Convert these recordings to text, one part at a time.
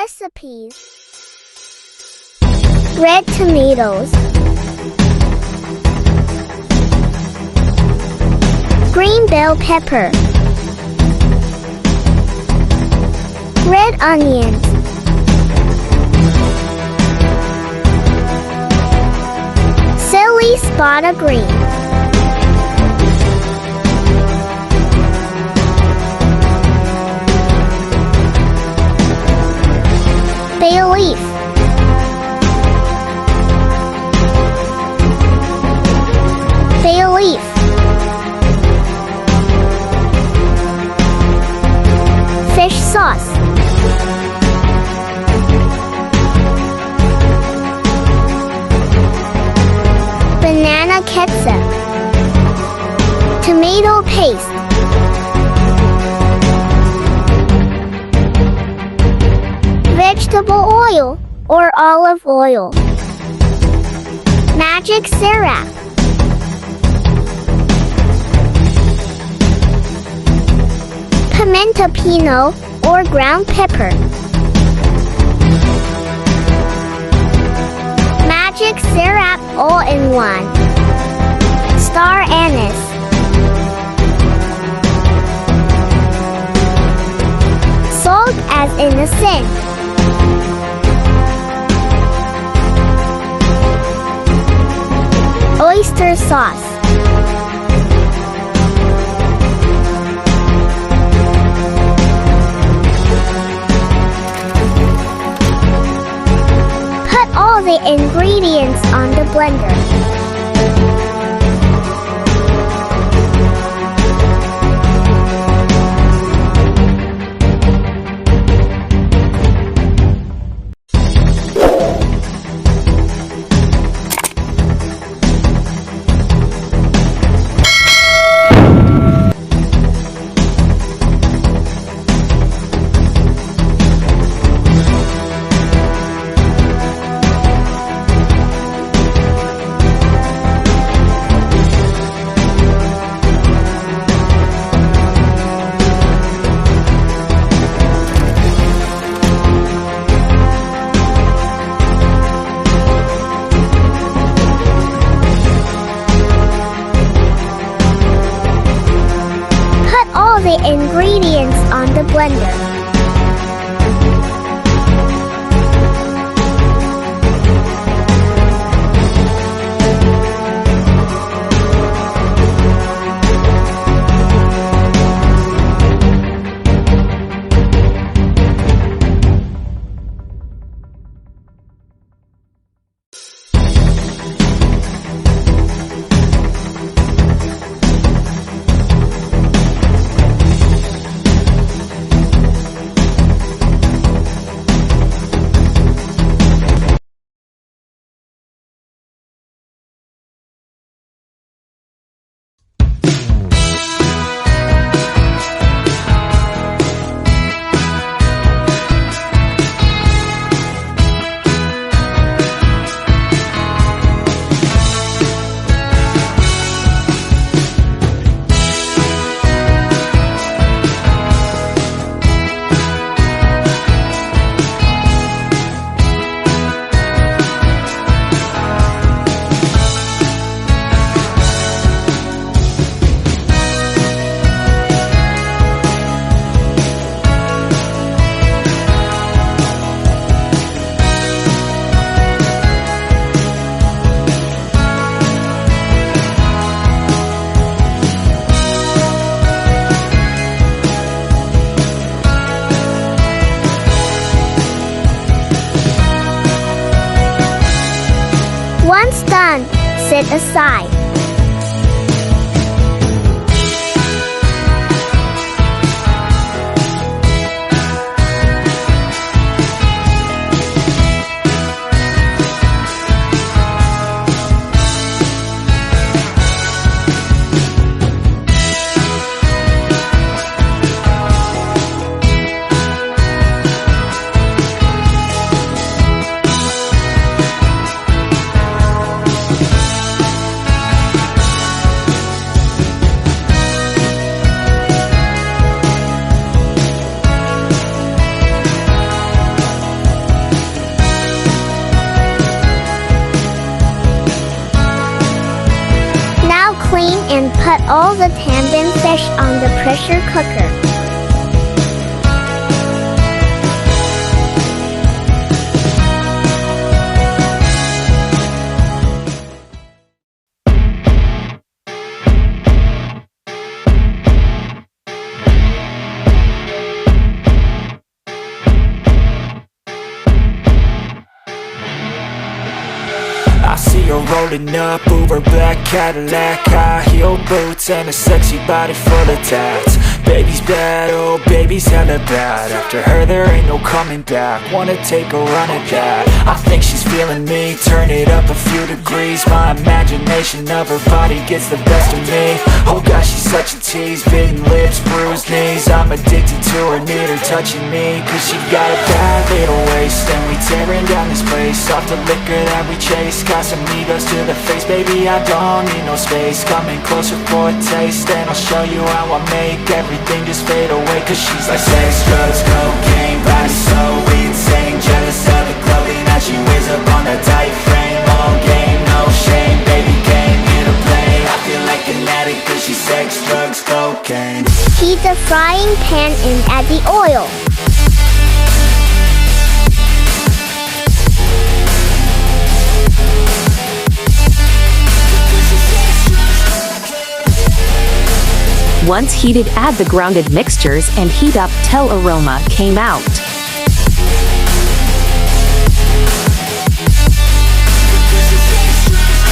Recipes: red tomatoes, green bell pepper, red onions, celery spotted green, bay leaf, bay leaf, fish sauce, banana ketchup, tomato paste, vegetable oil or olive oil, magic syrup, pimento pinot or ground pepper, magic syrup all in one, star anise, salt as in the sin, oyster sauce, put all the ingredients on the blender. The ingredients on the blender. Once done, set aside. tambin fish on the pressure cooker. I see her rolling up, Uber black Cadillac, high heel boots and a sexy body full of tats. Baby's bad, oh baby's hella bad. After her there ain't no coming back. Wanna take a run at that. I think she's feeling me, turn it up a few degrees. My imagination of her body gets the best of me. Oh gosh, she's such a tease, bitten lips, bruised knees. I'm addicted to her, need her touching me, cause she got a bad little waist. And we tearing down this place, off the liquor that we chase. Casamigos to the face, baby I don't need no space. Coming closer for a taste, and I'll show you how I make everything just fade away. Cause she's like sex, drugs, cocaine, body so insane. Jealous of the clothing that she wears up on that tight frame. All game, no shame, baby came here to play. I feel like an addict cause she's sex, drugs, cocaine. Heat the frying pan and add the oil. Once heated, add the grounded mixtures and heat up till aroma came out.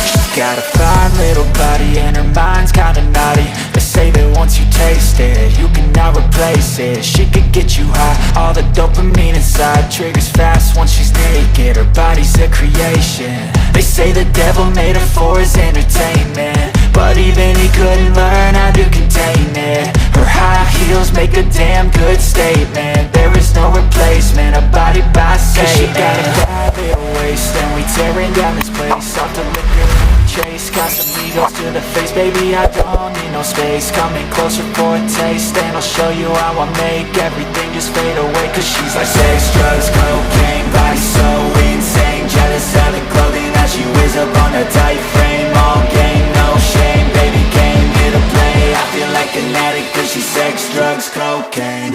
She's got a fine little body and her mind's kinda naughty. They say that once you taste it, you cannot replace it. She could get you high, all the dopamine inside triggers fast once she's naked. Her body's a creation. They say the devil made her for his entertainment, but even he couldn't learn how to contain it. Her high heels make a damn good statement. There is no replacement, a body by Satan. She got a bad little waist, and we tearing down this place. Off the liquor we chase, Casamigos to the face. Baby, I don't need no space. Coming closer for a taste, and I'll show you how I make everything just fade away. Cause she's like sex, drugs, cocaine, body so insane. Jealous of the clothing that she wears up on her tight frame. All game, no shame, baby came here to play. I feel like an addict cause she's sex, drugs, cocaine.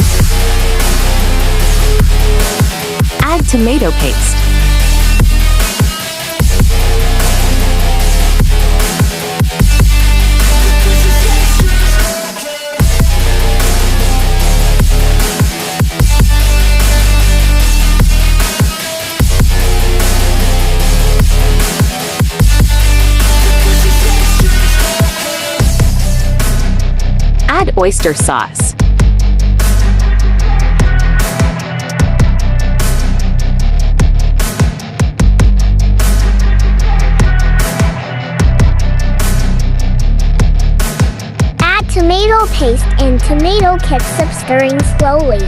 Add tomato paste. Add oyster sauce. Add tomato paste and tomato ketchup, stirring slowly.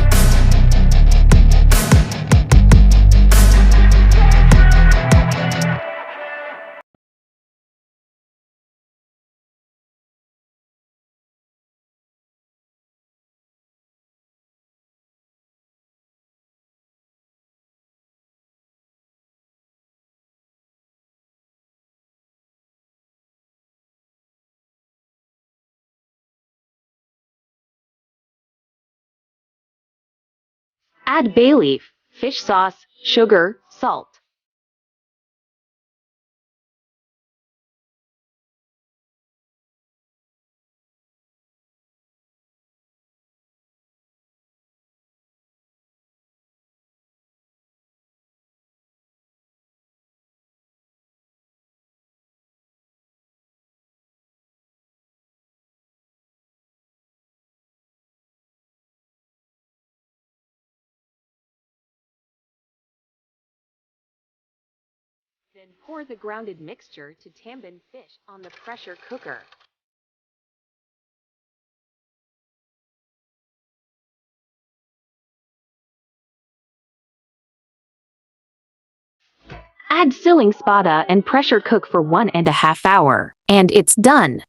Add bay leaf, fish sauce, sugar, salt. Then pour the grounded mixture to tambin fish on the pressure cooker. Add ceiling spada and pressure cook for 1.5 hours, and it's done.